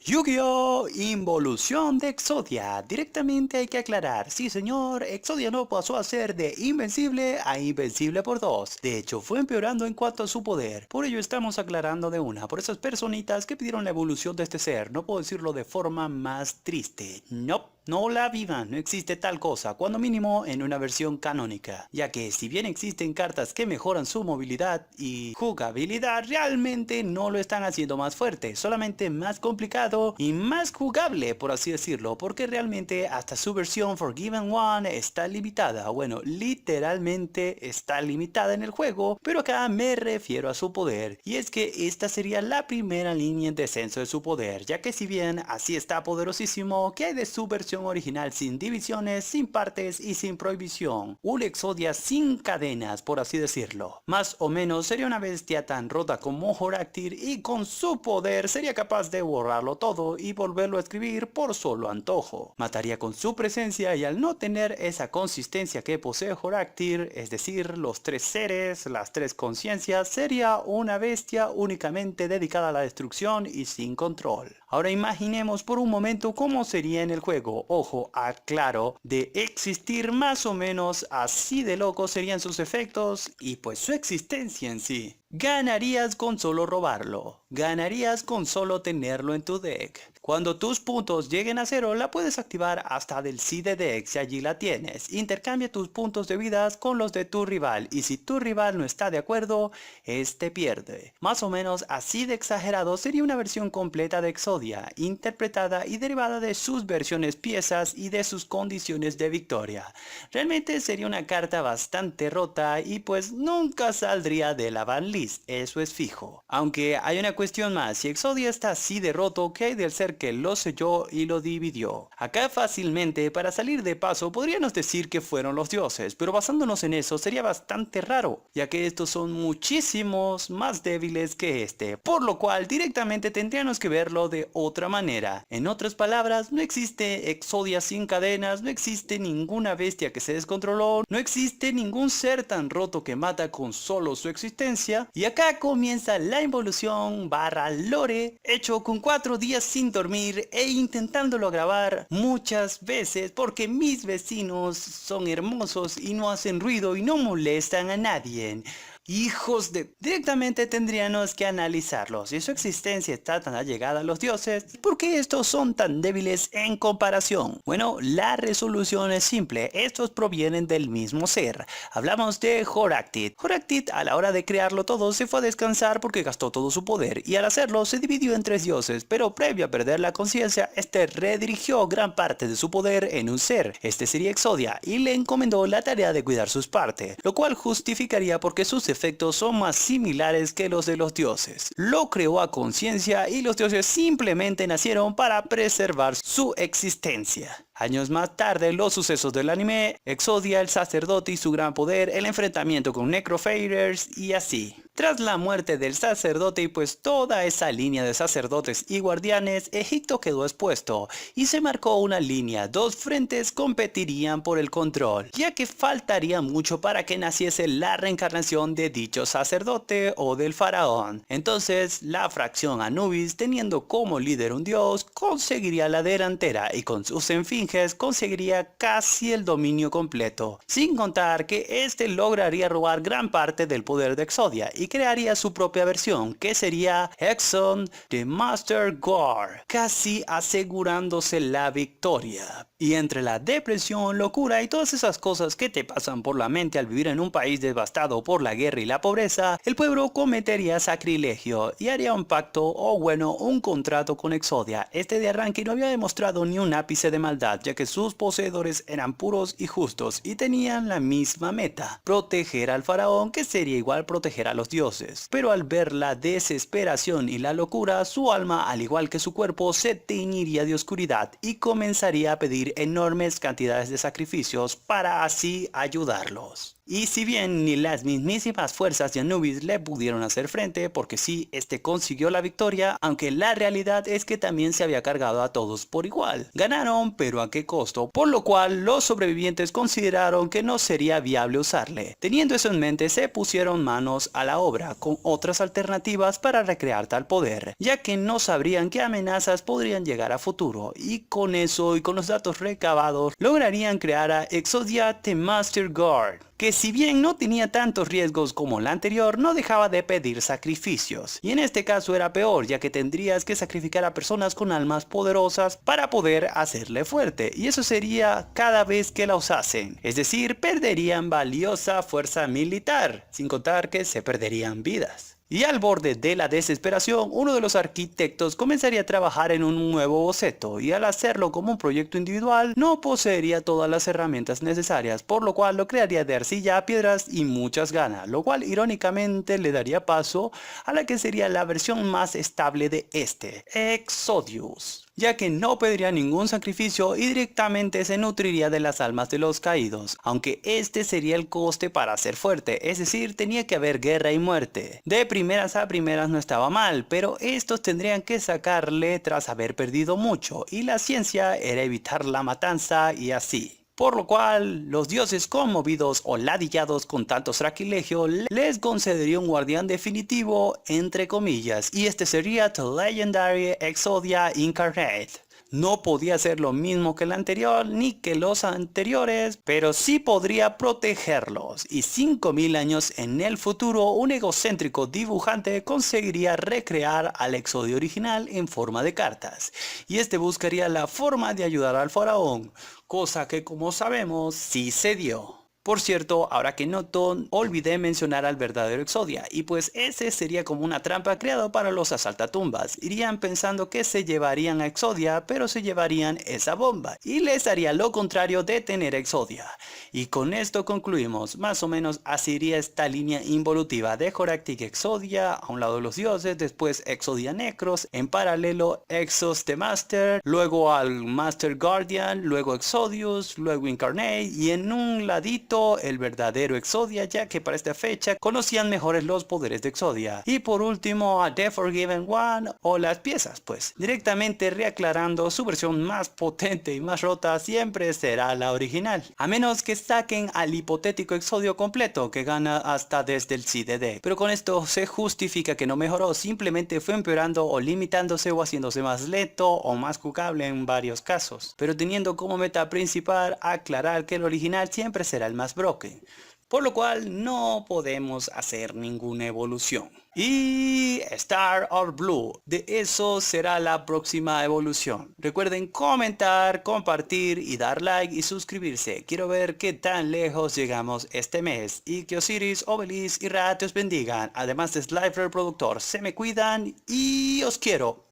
Yu-Gi-Oh! Involución de Exodia. Directamente hay que aclarar, sí señor, Exodia no pasó a ser de invencible a invencible por 2. De hecho, fue empeorando en cuanto a su poder. Por ello estamos aclarando de una, por esas personitas que pidieron la evolución de este ser. No puedo decirlo de forma más triste. No. No la vivan, no existe tal cosa, cuando mínimo en una versión canónica, ya que si bien existen cartas que mejoran su movilidad y jugabilidad, realmente no lo están haciendo más fuerte, solamente más complicado y más jugable, por así decirlo, porque realmente hasta su versión Forgiven One está limitada, bueno, literalmente está limitada en el juego, pero acá me refiero a su poder, y es que esta sería la primera línea en descenso de su poder, ya que si bien así está poderosísimo, ¿qué hay de su versión original sin divisiones, sin partes y sin prohibición? Un Exodia sin cadenas, por así decirlo. Más o menos sería una bestia tan rota como Horáctir y con su poder sería capaz de borrarlo todo y volverlo a escribir por solo antojo. Mataría con su presencia y al no tener esa consistencia que posee Horáctir, es decir, los tres seres, las tres conciencias, sería una bestia únicamente dedicada a la destrucción y sin control. Ahora imaginemos por un momento cómo sería en el juego. Ojo, aclaro, de existir más o menos así de locos serían sus efectos y pues su existencia en sí. Ganarías con solo robarlo, ganarías con solo tenerlo en tu deck. Cuando tus puntos lleguen a 0 la puedes activar hasta del Seed deck si allí la tienes. Intercambia tus puntos de vidas con los de tu rival y si tu rival no está de acuerdo, este pierde. Más o menos así de exagerado sería una versión completa de Exodia, interpretada y derivada de sus versiones piezas y de sus condiciones de victoria. Realmente sería una carta bastante rota y pues nunca saldría de la banlist, eso es fijo. Aunque hay una cuestión más, si Exodia está así de roto, ¿qué hay del ser que lo selló y lo dividió? Acá fácilmente, para salir de paso, podríamos decir que fueron los dioses, pero basándonos en eso sería bastante raro, ya que estos son muchísimos más débiles que este, por lo cual directamente tendríamos que verlo de otra manera. En otras palabras, no existe Exodia sin cadenas, no existe ninguna bestia que se descontroló, no existe ningún ser tan roto que mata con solo su existencia, y acá comienza la involución barra lore, hecho con 4 días sin dormir e intentándolo grabar muchas veces porque mis vecinos son hermosos y no hacen ruido y no molestan a nadie. Hijos de... Directamente tendríamos que analizarlos. Si su existencia está tan allegada a los dioses, ¿por qué estos son tan débiles en comparación? Bueno, la resolución es simple. Estos provienen del mismo ser. Hablamos de Horáctid. Horáctid, a la hora de crearlo todo, se fue a descansar porque gastó todo su poder. Y al hacerlo, se dividió en 3 dioses. Pero previo a perder la conciencia, este redirigió gran parte de su poder en un ser. Este sería Exodia. Y le encomendó la tarea de cuidar sus partes. Lo cual justificaría porque sus efectos son más similares que los de los dioses. Lo creó a conciencia y los dioses simplemente nacieron para preservar su existencia. Años más tarde, los sucesos del anime, Exodia, el sacerdote y su gran poder, el enfrentamiento con Necrofaders y así. Tras la muerte del sacerdote y pues toda esa línea de sacerdotes y guardianes, Egipto quedó expuesto y se marcó una línea. 2 frentes competirían por el control, ya que faltaría mucho para que naciese la reencarnación de dicho sacerdote o del faraón. Entonces, la fracción Anubis, teniendo como líder un dios, conseguiría la delantera y con sus esfinges conseguiría casi el dominio completo, sin contar que este lograría robar gran parte del poder de Exodia y crearía su propia versión, que sería Exxon the Master Guard, casi asegurándose la victoria. Y entre la depresión, locura y todas esas cosas que te pasan por la mente al vivir en un país devastado por la guerra y la pobreza, el pueblo cometería sacrilegio y haría un pacto o bueno, un contrato con Exodia. Este de arranque no había demostrado ni un ápice de maldad, ya que sus poseedores eran puros y justos y tenían la misma meta, proteger al faraón, que sería igual proteger a los dioses. Pero al ver la desesperación y la locura, su alma, al igual que su cuerpo, se teñiría de oscuridad y comenzaría a pedir enormes cantidades de sacrificios para así ayudarlos. Y si bien ni las mismísimas fuerzas de Anubis le pudieron hacer frente, porque sí, este consiguió la victoria, aunque la realidad es que también se había cargado a todos por igual. Ganaron, pero a qué costo, por lo cual los sobrevivientes consideraron que no sería viable usarle. Teniendo eso en mente, se pusieron manos a la obra, con otras alternativas para recrear tal poder, ya que no sabrían qué amenazas podrían llegar a futuro, y con eso y con los datos recabados, lograrían crear a Exodia The Master Guard, que si bien no tenía tantos riesgos como la anterior, no dejaba de pedir sacrificios. Y en este caso era peor, ya que tendrías que sacrificar a personas con almas poderosas para poder hacerle fuerte, y eso sería cada vez que la usasen. Es decir, perderían valiosa fuerza militar, sin contar que se perderían vidas. Y al borde de la desesperación, uno de los arquitectos comenzaría a trabajar en un nuevo boceto, y al hacerlo como un proyecto individual, no poseería todas las herramientas necesarias, por lo cual lo crearía de arcilla, piedras y muchas ganas, lo cual irónicamente le daría paso a la que sería la versión más estable de este, Exodius, ya que no pediría ningún sacrificio y directamente se nutriría de las almas de los caídos, aunque este sería el coste para ser fuerte, es decir, tenía que haber guerra y muerte. De primeras a primeras no estaba mal, pero estos tendrían que sacarle tras haber perdido mucho, y la ciencia era evitar la matanza y así. Por lo cual, los dioses conmovidos o ladillados con tanto sacrilegio les concedería un guardián definitivo, entre comillas, y este sería The Legendary Exodia Incarnate. No podía ser lo mismo que el anterior ni que los anteriores, pero sí podría protegerlos, y 5000 años en el futuro un egocéntrico dibujante conseguiría recrear al Exodio original en forma de cartas, y este buscaría la forma de ayudar al faraón, cosa que como sabemos sí se dio. Por cierto, ahora que noto, olvidé mencionar al verdadero Exodia, y pues ese sería como una trampa creada para los asaltatumbas. Irían pensando que se llevarían a Exodia, pero se llevarían esa bomba, y les haría lo contrario de tener Exodia. Y con esto concluimos, más o menos así iría esta línea involutiva de Horactic Exodia, a un lado los dioses, después Exodia Necros, en paralelo Exos the Master, luego al Master Guardian, luego Exodius, luego Incarnate, y en un ladito el verdadero Exodia, ya que para esta fecha conocían mejores los poderes de Exodia. Y por último a The Forgiven One, o las piezas, pues directamente reaclarando, su versión más potente y más rota siempre será la original, a menos que saquen al hipotético Exodio completo que gana hasta desde el CDD, pero con esto se justifica que no mejoró, simplemente fue empeorando o limitándose o haciéndose más lento o más jugable en varios casos, pero teniendo como meta principal aclarar que el original siempre será el más broken, por lo cual no podemos hacer ninguna evolución. Y Star or Blue, de eso será la próxima evolución. Recuerden comentar, compartir y dar like y suscribirse. Quiero ver qué tan lejos llegamos este mes. Y que Osiris, Obelisk y Ra te os bendigan. Además de Slifer Productor, se me cuidan y os quiero.